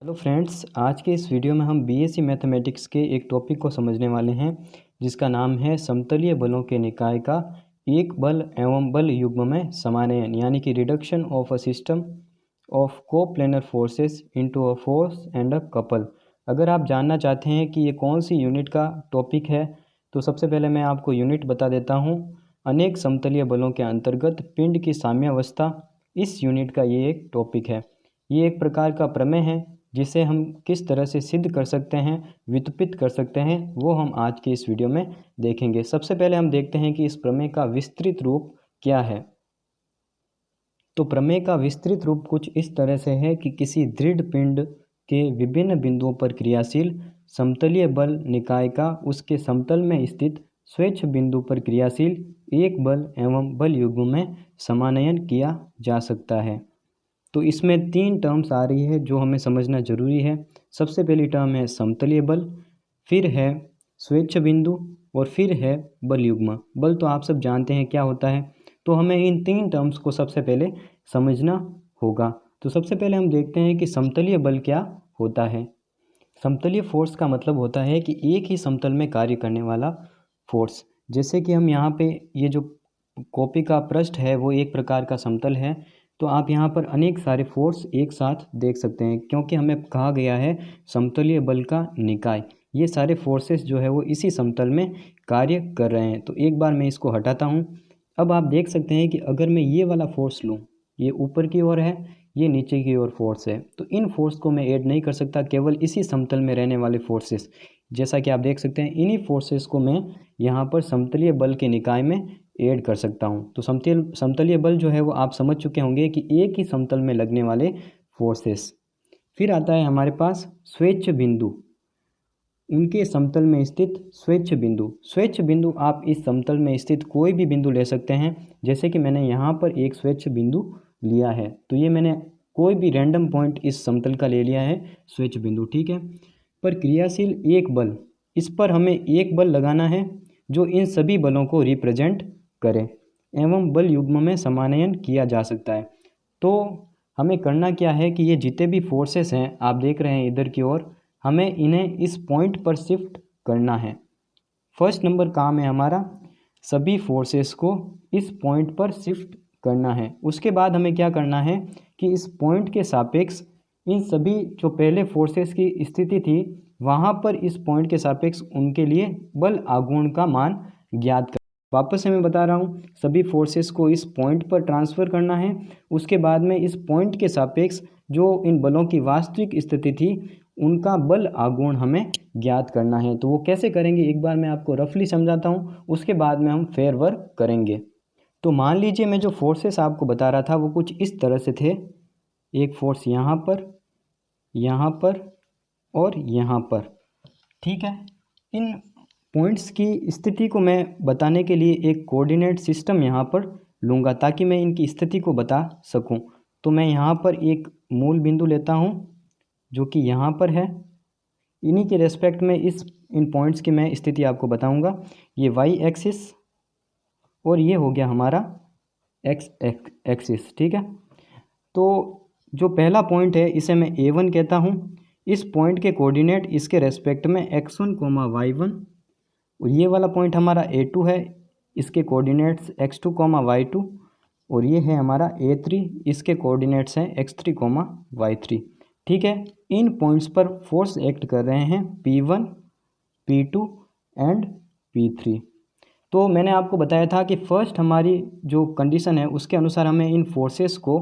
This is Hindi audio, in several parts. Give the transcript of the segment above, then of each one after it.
हेलो फ्रेंड्स, आज के इस वीडियो में हम बीएससी मैथमेटिक्स के एक टॉपिक को समझने वाले हैं जिसका नाम है समतलीय बलों के निकाय का एक बल एवं बल युग्म में समानयन, यानी कि reduction of a system of coplanar forces into a force and a couple. अगर आप जानना चाहते हैं कि ये कौन सी यूनिट का टॉपिक है तो सबसे पहले मैं आपको यूनिट बता देता हूँ। अनेक समतलीय बलों के अंतर्गत पिंड की साम्यावस्था, इस यूनिट का ये एक टॉपिक है। ये एक प्रकार का प्रमेय है जिसे हम किस तरह से सिद्ध कर सकते हैं, व्युत्पत्त कर सकते हैं, वो हम आज के इस वीडियो में देखेंगे। सबसे पहले हम देखते हैं कि इस प्रमेय का विस्तृत रूप क्या है। तो प्रमेय का विस्तृत रूप कुछ इस तरह से है कि किसी दृढ़ पिंड के विभिन्न बिंदुओं पर क्रियाशील समतलीय बल निकाय का उसके समतल में स्थित स्वेच्छ बिंदु पर क्रियाशील एक बल एवं बल युग्म में समानयन किया जा सकता है। तो इसमें तीन टर्म्स आ रही है जो हमें समझना जरूरी है। सबसे पहली टर्म है समतलीय बल, फिर है स्वेच्छ बिंदु और फिर है बल युग्म। बल तो आप सब जानते हैं क्या होता है, तो हमें इन तीन टर्म्स को सबसे पहले समझना होगा। तो सबसे पहले हम देखते हैं कि समतलीय बल क्या होता है। समतलीय फोर्स का मतलब होता है कि एक ही समतल में कार्य करने वाला फोर्स। जैसे कि हम यहाँ पे ये जो कॉपी का पृष्ठ है वो एक प्रकार का समतल है, तो आप यहाँ पर अनेक सारे फोर्स एक साथ देख सकते हैं क्योंकि हमें कहा गया है समतलीय बल का निकाय। ये सारे फोर्सेस जो है वो इसी समतल में कार्य कर रहे हैं। तो एक बार मैं इसको हटाता हूँ। अब आप देख सकते हैं कि अगर मैं ये वाला फोर्स लूँ, ये ऊपर की ओर है, ये नीचे की ओर फोर्स है, तो इन फोर्स को मैं ऐड नहीं कर सकता, केवल इसी समतल में रहने वाले फोर्सेस। जैसा कि आप देख सकते हैं इन्हीं फोर्सेस को मैं यहाँ पर समतलीय बल के निकाय में ऐड कर सकता हूँ। तो समतलीय बल जो है वो आप समझ चुके होंगे कि एक ही समतल में लगने वाले फोर्सेस। फिर आता है हमारे पास स्वेच्छ बिंदु, उनके समतल में स्थित स्वेच्छ बिंदु। स्वेच्छ बिंदु आप इस समतल में स्थित कोई भी बिंदु ले सकते हैं। जैसे कि मैंने यहाँ पर एक स्वेच्छ बिंदु लिया है, तो ये मैंने कोई भी रैंडम पॉइंट इस समतल का ले लिया है स्वेच्छ बिंदु, ठीक है। पर क्रियाशील एक बल, इस पर हमें एक बल लगाना है जो इन सभी बलों को रिप्रेजेंट करे एवं बल युग्म में समानयन किया जा सकता है। तो हमें करना क्या है कि ये जितने भी फोर्सेस हैं आप देख रहे हैं इधर की ओर, हमें इन्हें इस पॉइंट पर शिफ्ट करना है। फर्स्ट नंबर काम है हमारा सभी फोर्सेस को इस पॉइंट पर शिफ्ट करना है। उसके बाद हमें क्या करना है कि इस पॉइंट के सापेक्ष इन सभी जो पहले फोर्सेस की स्थिति थी वहाँ पर इस पॉइंट के सापेक्ष उनके लिए बल आघूर्ण का मान ज्ञात कर। वापस से मैं बता रहा हूँ, सभी फोर्सेस को इस पॉइंट पर ट्रांसफ़र करना है। उसके बाद में इस पॉइंट के सापेक्ष जो इन बलों की वास्तविक स्थिति थी उनका बल आघूर्ण हमें ज्ञात करना है। तो वो कैसे करेंगे एक बार मैं आपको रफली समझाता हूँ, उसके बाद में हम फेयर वर्क करेंगे। तो मान लीजिए मैं जो फोर्सेस आपको बता रहा था वो कुछ इस तरह से थे। एक फोर्स यहाँ पर और यहाँ पर, ठीक है। इन पॉइंट्स की स्थिति को मैं बताने के लिए एक कोऑर्डिनेट सिस्टम यहाँ पर लूँगा ताकि मैं इनकी स्थिति को बता सकूँ। तो मैं यहाँ पर एक मूल बिंदु लेता हूँ जो कि यहाँ पर है। इन्हीं के रेस्पेक्ट में इन पॉइंट्स की मैं स्थिति आपको बताऊँगा। ये वाई एक्सिस और ये हो गया हमारा एक्स एक्सिस, ठीक है। तो जो पहला पॉइंट है इसे मैं A1 कहता हूँ। इस पॉइंट के कोऑर्डिनेट इसके रेस्पेक्ट में x1 y1, और ये वाला पॉइंट हमारा A2 है, इसके कोऑर्डिनेट्स x2 y2, और ये है हमारा A3, इसके कोऑर्डिनेट्स हैं x3 y3, ठीक है। इन पॉइंट्स पर फोर्स एक्ट कर रहे हैं P1, P2 एंड P3। तो मैंने आपको बताया था कि फर्स्ट हमारी जो कंडीशन है उसके अनुसार हमें इन फोर्सेस को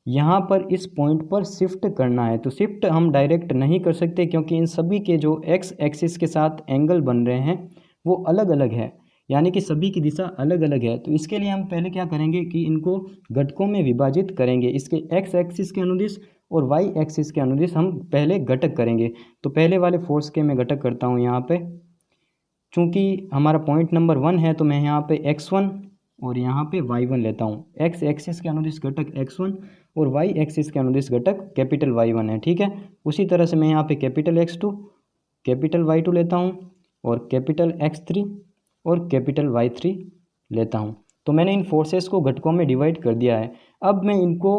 यहाँ पर इस पॉइंट पर शिफ्ट करना है। तो शिफ्ट हम डायरेक्ट नहीं कर सकते क्योंकि इन सभी के जो एक्स एक्सिस के साथ एंगल बन रहे हैं वो अलग अलग है, यानी कि सभी की दिशा अलग अलग है। तो इसके लिए हम पहले क्या करेंगे कि इनको घटकों में विभाजित करेंगे। इसके एक्स एक्सिस के अनुदिश और वाई एक्सिस के अनुदिश हम पहले घटक करेंगे। तो पहले वाले फोर्स के मैं घटक करता हूँ यहाँ पे। चूँकि हमारा पॉइंट नंबर 1 है तो मैं यहाँ पे x1 और यहाँ पे y1 लेता हूँ। x एक्सिस के अनुदिश घटक x1 और y एक्सिस के अनुदिश घटक कैपिटल Y1 है, ठीक है। उसी तरह से मैं यहाँ पे कैपिटल X2, कैपिटल Y2 लेता हूँ और कैपिटल X3 और कैपिटल Y3 लेता हूँ। तो मैंने इन फोर्सेस को घटकों में डिवाइड कर दिया है। अब मैं इनको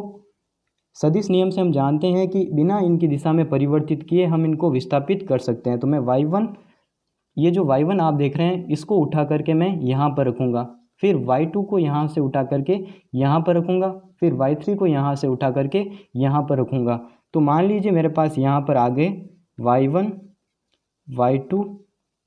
सदिश नियम से हम जानते हैं कि बिना इनकी दिशा में परिवर्तित किए हम इनको विस्थापित कर सकते हैं। तो मैं y1, ये जो y1 आप देख रहे हैं इसको उठा करके मैं यहाँ पर रखूँगा, फिर y2 को यहाँ से उठा करके यहाँ पर रखूँगा, फिर y3 को यहाँ से उठा करके यहाँ पर रखूँगा। तो मान लीजिए मेरे पास यहाँ पर आ गए y1, y2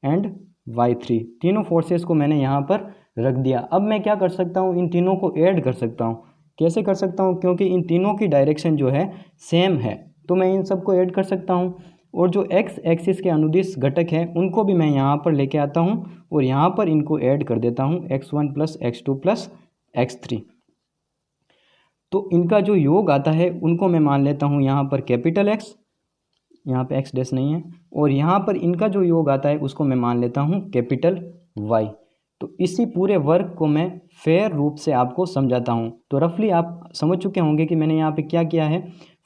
एंड y3, तीनों फोर्सेस को मैंने यहाँ पर रख दिया। अब मैं क्या कर सकता हूँ, इन तीनों को ऐड कर सकता हूँ। कैसे कर सकता हूँ, क्योंकि इन तीनों की डायरेक्शन जो है सेम है, तो मैं इन सबको ऐड कर सकता हूँ। और जो x एक्सिस के अनुदिश घटक हैं उनको भी मैं यहाँ पर लेके आता हूँ और यहाँ पर इनको ऐड कर देता हूँ, x1 plus x2 plus x3। तो इनका जो योग आता है उनको मैं मान लेता हूँ यहाँ पर कैपिटल X, यहाँ पे x डैश नहीं है, और यहाँ पर इनका जो योग आता है उसको मैं मान लेता हूँ कैपिटल Y। तो इसी पूरे वर्क को मैं फेयर रूप से आपको समझाता हूँ। तो रफली आप समझ चुके होंगे कि मैंने यहाँ पे क्या किया है।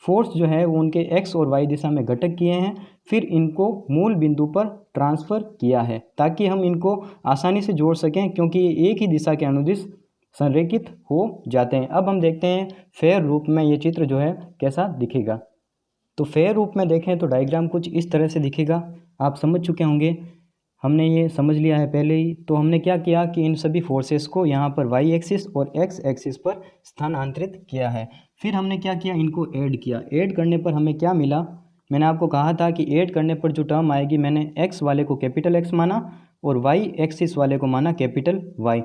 फोर्स जो है वो उनके x और y दिशा में घटक किए हैं, फिर इनको मूल बिंदु पर ट्रांसफ़र किया है ताकि हम इनको आसानी से जोड़ सकें, क्योंकि ये एक ही दिशा के अनुदिश संरेखित हो जाते हैं। अब हम देखते हैं फेयर रूप में ये चित्र जो है कैसा दिखेगा। तो फेयर रूप में देखें तो डायग्राम कुछ इस तरह से दिखेगा। आप समझ चुके होंगे, हमने ये समझ लिया है पहले ही। तो हमने क्या किया कि इन सभी फोर्सेस को यहाँ पर y एक्सिस और x एक्सिस पर स्थानांतरित किया है। फिर हमने क्या किया, इनको ऐड किया। ऐड करने पर हमें क्या मिला, मैंने आपको कहा था कि ऐड करने पर जो टर्म आएगी, मैंने x वाले को कैपिटल X माना और y एक्सिस वाले को माना capital Y।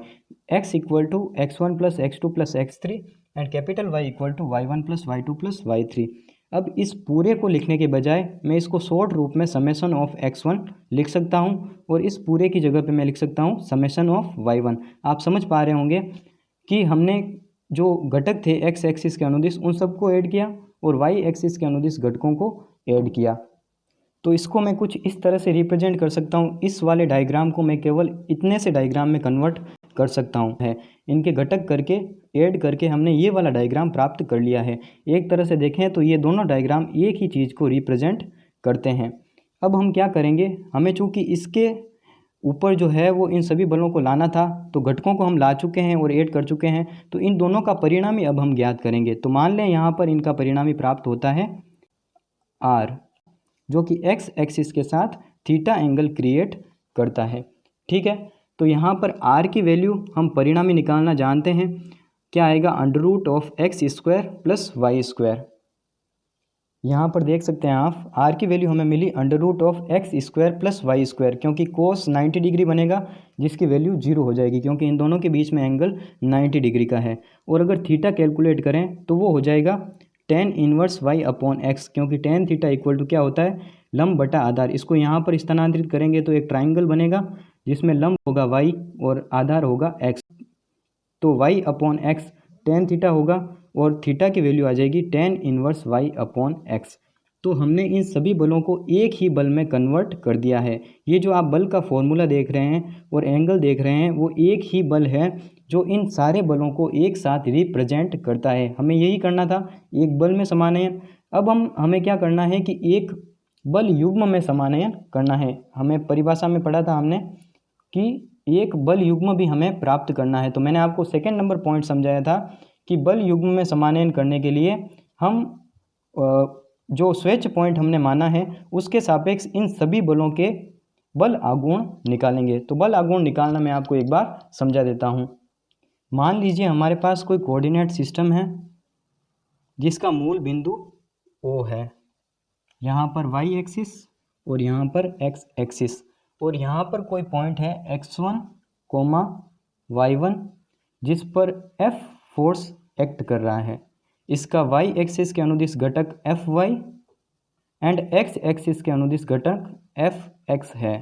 x equal to x1 plus x2 plus x3 and capital Y equal to y1 plus y2 plus y3। अब इस पूरे को लिखने के बजाय मैं इसको शॉर्ट रूप में समेशन ऑफ x1 लिख सकता हूँ और इस पूरे की जगह पे मैं लिख सकता हूँ समेशन ऑफ y1। आप समझ पा रहे होंगे कि हमने जो घटक थे x एक्सिस के अनुदिश उन सबको ऐड किया और y एक्सिस के अनुदिश घटकों को ऐड किया। तो इसको मैं कुछ इस तरह से रिप्रेजेंट कर सकता हूँ। इस वाले डायग्राम को मैं केवल इतने से डायग्राम में कन्वर्ट कर सकता हूँ। है इनके घटक करके ऐड करके हमने ये वाला डायग्राम प्राप्त कर लिया है। एक तरह से देखें तो ये दोनों डायग्राम एक ही चीज़ को रिप्रेजेंट करते हैं। अब हम क्या करेंगे, हमें चूँकि इसके ऊपर जो है वो इन सभी बलों को लाना था, तो घटकों को हम ला चुके हैं और ऐड कर चुके हैं। तो इन दोनों का परिणामी अब हम ज्ञात करेंगे। तो मान लें यहाँ पर इनका परिणामी प्राप्त होता है R, जो कि x एक्सिस के साथ थीटा एंगल क्रिएट करता है। ठीक है, तो यहाँ पर r की वैल्यू हम परिणामी निकालना जानते हैं। क्या आएगा, under root of x square plus Y square. यहाँ पर देख सकते हैं आप, r की वैल्यू हमें मिली under root of x square plus Y square, क्योंकि कोस 90 डिग्री बनेगा जिसकी वैल्यू 0 हो जाएगी, क्योंकि इन दोनों के बीच में एंगल 90 डिग्री का है। और अगर थीटा कैलकुलेट करें तो वो हो जाएगा tan inverse y upon x, क्योंकि tan थीटा इक्वल टू क्या होता है, लंब बटा आधार। इसको यहाँ पर स्थानांतरित करेंगे तो एक ट्राइंगल बनेगा जिसमें लंब होगा y और आधार होगा x। तो y upon x tan theta होगा और थीटा की वैल्यू आ जाएगी tan inverse y upon x। तो हमने इन सभी बलों को एक ही बल में कन्वर्ट कर दिया है। ये जो आप बल का फॉर्मूला देख रहे हैं और एंगल देख रहे हैं वो एक ही बल है जो इन सारे बलों को एक साथ रिप्रेजेंट करता है। हमें यही करना था, एक बल में समानयन। अब हमें क्या करना है कि एक बल युग्म में समानयन करना है। हमें परिभाषा में पढ़ा था हमने कि एक बल युग्म भी हमें प्राप्त करना है। तो मैंने आपको सेकेंड नंबर पॉइंट समझाया था कि बल युग्म में समानयन करने के लिए हम जो स्वेच्छ पॉइंट हमने माना है उसके सापेक्ष इन सभी बलों के बल आघूर्ण निकालेंगे। तो बल आघूर्ण निकालना मैं आपको एक बार समझा देता हूँ। मान लीजिए हमारे पास कोई कोऑर्डिनेट सिस्टम है जिसका मूल बिंदु O है, यहाँ पर y एक्सिस और यहाँ पर x एक्सिस, और यहाँ पर कोई पॉइंट है x1, y1 जिस पर F फोर्स एक्ट कर रहा है। इसका y एक्सिस के अनुदिश घटक Fy एंड x एक्सिस के अनुदिश घटक Fx है।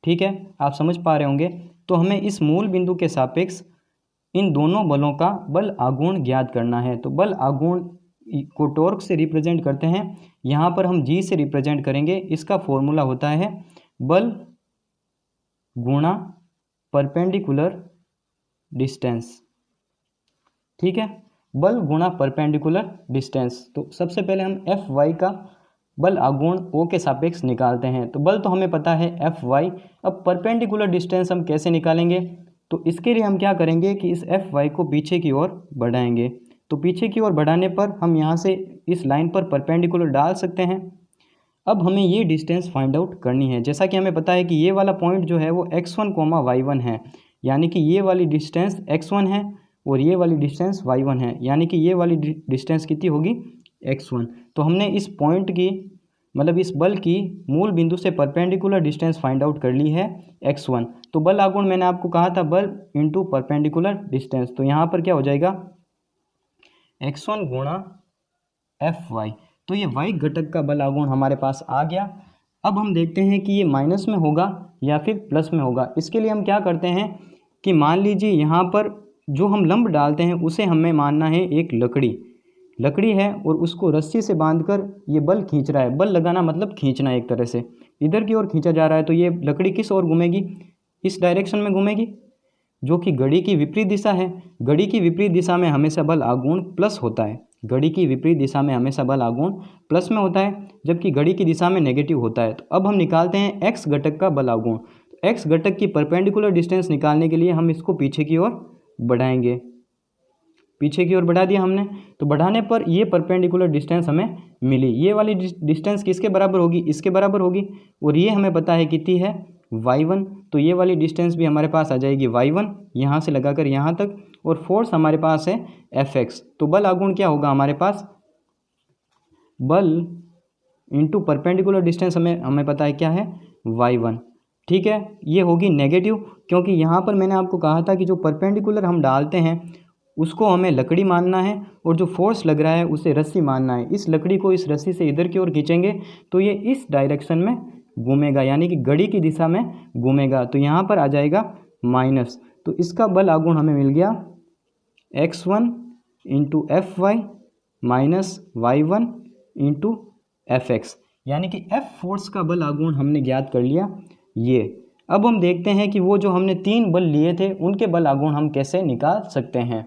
ठीक है, आप समझ पा रहे होंगे। तो हमें इस मूल बिंदु के सापेक्ष इन दोनों बलों का बल आघूर्ण ज्ञात करना है। तो बल आघूर्ण को टॉर्क से रिप्रेजेंट करते हैं, यहाँ पर हम G से रिप्रेजेंट करेंगे। इसका फॉर्मूला होता है बल गुणा परपेंडिकुलर डिस्टेंस। ठीक है, बल गुणा परपेंडिकुलर डिस्टेंस। तो सबसे पहले हम Fy का बल आघूर्ण O के सापेक्ष निकालते हैं। तो बल तो हमें पता है Fy। अब परपेंडिकुलर डिस्टेंस हम कैसे निकालेंगे, तो इसके लिए हम क्या करेंगे कि इस Fy को पीछे की ओर बढ़ाएंगे। तो पीछे की ओर बढ़ाने पर हम यहाँ से इस लाइन पर परपेंडिकुलर डाल सकते हैं। अब हमें ये डिस्टेंस फाइंड आउट करनी है। जैसा कि हमें पता है कि ये वाला पॉइंट जो है वो x1, y1 है, यानी कि ये वाली डिस्टेंस x1 है और ये वाली डिस्टेंस y1 है, यानी कि ये वाली डिस्टेंस कितनी होगी, x1। तो हमने इस पॉइंट की मतलब इस बल की मूल बिंदु से परपेंडिकुलर डिस्टेंस फाइंड आउट कर ली है x1। तो बल आघूर्ण मैंने आपको कहा था बल इंटू परपेंडिकुलर डिस्टेंस, तो यहाँ पर क्या हो जाएगा x1 गुणा Fy। तो ये y घटक का बल आघूर्ण हमारे पास आ गया। अब हम देखते हैं कि ये माइनस में होगा या फिर प्लस में होगा। इसके लिए हम क्या करते हैं कि मान लीजिए यहाँ पर जो हम लंब डालते हैं उसे हमें मानना है एक लकड़ी है और उसको रस्सी से बांधकर ये बल खींच रहा है। बल लगाना मतलब खींचना, एक तरह से इधर की ओर खींचा जा रहा है। तो ये लकड़ी किस ओर घूमेगी, इस डायरेक्शन में घूमेगी, जो कि घड़ी की विपरीत दिशा है। घड़ी की विपरीत दिशा में हमेशा बल आघूर्ण प्लस होता है। घड़ी की विपरीत दिशा में हमेशा बल आघूर्ण प्लस में होता है, जबकि घड़ी की दिशा में नेगेटिव होता है। तो अब हम निकालते हैं एक्स घटक का बल आघूर्ण। तो एक्स घटक की परपेंडिकुलर डिस्टेंस निकालने के लिए हम इसको पीछे की ओर बढ़ाएंगे। पीछे की ओर बढ़ा दिया हमने, तो बढ़ाने पर ये परपेंडिकुलर डिस्टेंस हमें मिली। ये वाली डिस्टेंस किसके बराबर होगी, इसके बराबर होगी, और ये हमें पता है कितनी है, y1। तो ये वाली डिस्टेंस भी हमारे पास आ जाएगी y1 यहाँ से लगाकर यहाँ तक, और फोर्स हमारे पास है Fx। तो बल आघूर्ण क्या होगा हमारे पास, बल इंटू परपेंडिकुलर डिस्टेंस हमें पता है क्या है, y1। ठीक है, ये होगी नेगेटिव, क्योंकि यहाँ पर मैंने आपको कहा था कि जो परपेंडिकुलर हम डालते हैं उसको हमें लकड़ी मानना है और जो फोर्स लग रहा है उसे रस्सी मानना है। इस लकड़ी को इस रस्सी से इधर की ओर खींचेंगे तो ये इस डायरेक्शन में घूमेगा, यानी कि घड़ी की दिशा में घूमेगा। तो यहाँ पर आ जाएगा माइनस। तो इसका बल आघूर्ण हमें मिल गया x1 into Fy minus y1 into Fx, यानी कि F फोर्स का बल आघूर्ण हमने ज्ञात कर लिया ये। अब हम देखते हैं कि वो जो हमने 3 बल लिए थे उनके बल आघूर्ण हम कैसे निकाल सकते हैं।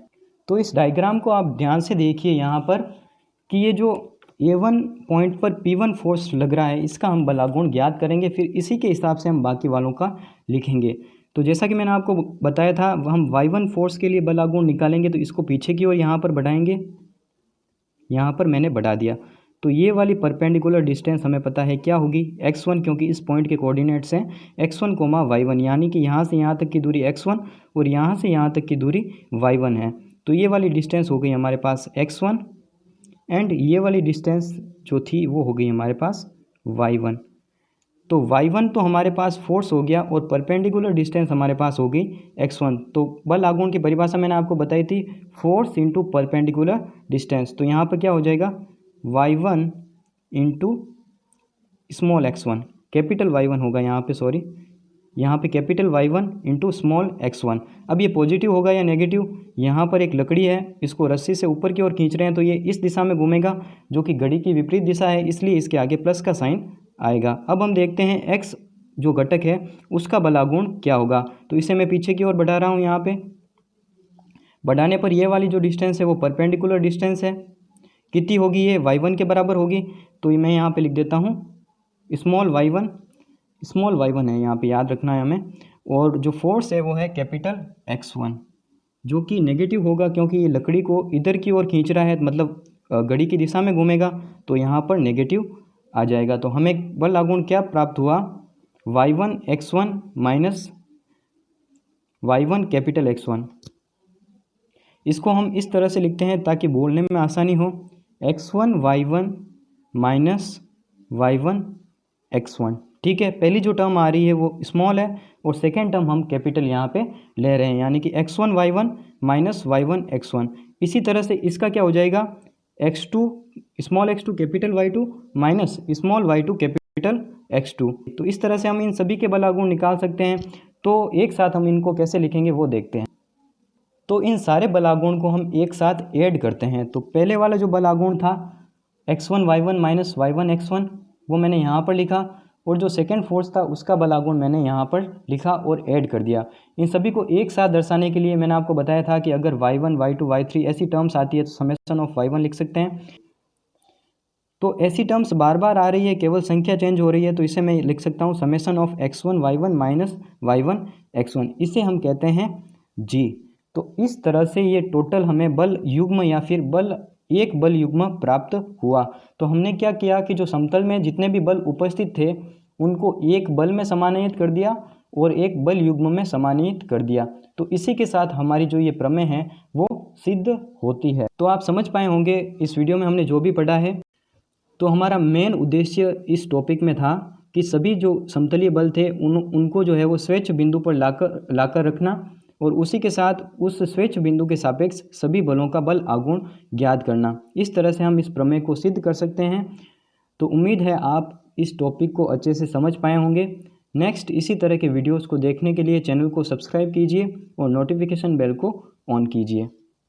तो इस डायग्राम को आप ध्यान से देखिए यहाँ पर कि ये जो A1 पॉइंट पर P1 फोर्स लग रहा है इसका हम बल आघूर्ण ज्ञात करेंगे, फिर इसी के हिसाब से हम बाकी वालों का लिखेंगे। तो जैसा कि मैंने आपको बताया था हम y1 फोर्स के लिए बल आघूर्ण निकालेंगे, तो इसको पीछे की ओर यहाँ पर बढ़ाएंगे, यहाँ पर मैंने बढ़ा दिया। तो ये वाली परपेंडिकुलर डिस्टेंस हमें पता है क्या होगी, x1, क्योंकि इस पॉइंट के कोऑर्डिनेट्स हैं x1, y1, यानी कि यहाँ से यहाँ तक की दूरी x1 और यहाँ से यहाँ तक की दूरी y1 है। तो ये वाली डिस्टेंस हो गई हमारे पास x1 एंड ये वाली डिस्टेंस जो थी वो हो गई हमारे पास y1। तो y1 तो हमारे पास फोर्स हो गया और परपेंडिकुलर डिस्टेंस हमारे पास हो गई x1। तो बल आघूर्ण की परिभाषा मैंने आपको बताई थी, फोर्स इंटू परपेंडिकुलर डिस्टेंस। तो यहाँ पर क्या हो जाएगा, y1 into small x1, capital y1 होगा यहाँ पे, सॉरी यहाँ पे capital y1 into small x1। अब ये पॉजिटिव होगा या नेगेटिव, यहाँ पर एक लकड़ी है, इसको रस्सी से ऊपर की ओर खींच रहे हैं तो ये इस दिशा में घूमेगा जो कि घड़ी की विपरीत दिशा है, इसलिए इसके आगे प्लस का साइन आएगा। अब हम देखते हैं x जो घटक है उसका बल आघूर्ण क्या होगा। तो इसे मैं पीछे की ओर बढ़ा रहा हूँ, यहाँ पे बढ़ाने पर ये वाली जो डिस्टेंस है वो परपेंडिकुलर डिस्टेंस है, कितनी होगी, ये y1 के बराबर होगी। तो मैं यहाँ पे लिख देता हूँ स्मॉल y1 है, यहाँ पे याद रखना है हमें। और जो फोर्स है वो है कैपिटल x1, जो कि नेगेटिव होगा क्योंकि ये लकड़ी को इधर की ओर खींच रहा है, मतलब घड़ी की दिशा में घूमेगा, तो यहाँ पर नेगेटिव आ जाएगा। तो हमें बल आघूर्ण क्या प्राप्त हुआ, y1 x1 minus y1 capital x1। इसको हम इस तरह से लिखते हैं ताकि बोलने में आसानी हो, x1 y1 minus y1 x1। ठीक है, पहली जो टर्म आ रही है वो स्मॉल है और सेकेंड टर्म हम कैपिटल यहाँ पे ले रहे हैं, यानी कि x1 y1 minus y1 x1। इसी तरह से इसका क्या हो जाएगा, x2 small x2 capital y2 minus small y2 capital x2। तो इस तरह से हम इन सभी के बल आघूर्ण निकाल सकते हैं। तो एक साथ हम इनको कैसे लिखेंगे वो देखते हैं। तो इन सारे बल आघूर्ण को हम एक साथ ऐड करते हैं। तो पहले वाला जो बल आघूर्ण था x1 y1 minus y1 x1 वो मैंने यहाँ पर लिखा, और जो सेकेंड फोर्स था उसका बल आघूर्ण मैंने यहाँ पर लिखा और ऐड कर दिया। इन सभी को एक साथ दर्शाने के लिए मैंने आपको बताया था कि अगर y1 y2 y3 ऐसी टर्म्स आती है तो समेशन ऑफ y1 लिख सकते हैं। तो ऐसी टर्म्स बार बार आ रही है, केवल संख्या चेंज हो रही है, तो इसे मैं लिख सकता हूँ summation of x1 y1 minus y1 x1। इसे हम कहते हैं g। तो इस तरह से ये टोटल हमें बल युग्म या फिर एक बल युग्म प्राप्त हुआ। तो हमने क्या किया कि जो समतल में जितने भी बल उपस्थित थे उनको एक बल में समान्वित कर दिया और एक बल युग्म में समान्वित कर दिया। तो इसी के साथ हमारी जो ये प्रमेय है वो सिद्ध होती है। तो आप समझ पाए होंगे इस वीडियो में हमने जो भी पढ़ा है। तो हमारा मेन उद्देश्य इस टॉपिक में था कि सभी जो समतलीय बल थे उनको जो है वो स्वेच्छ बिंदु पर लाकर रखना और उसी के साथ उस स्वेच्छ बिंदु के सापेक्ष सभी बलों का बल आघूर्ण ज्ञात करना। इस तरह से हम इस प्रमेय को सिद्ध कर सकते हैं। तो उम्मीद है आप इस टॉपिक को अच्छे से समझ पाए होंगे। नेक्स्ट इसी तरह के वीडियोस को देखने के लिए चैनल को सब्सक्राइब कीजिए और नोटिफिकेशन बेल को ऑन कीजिए।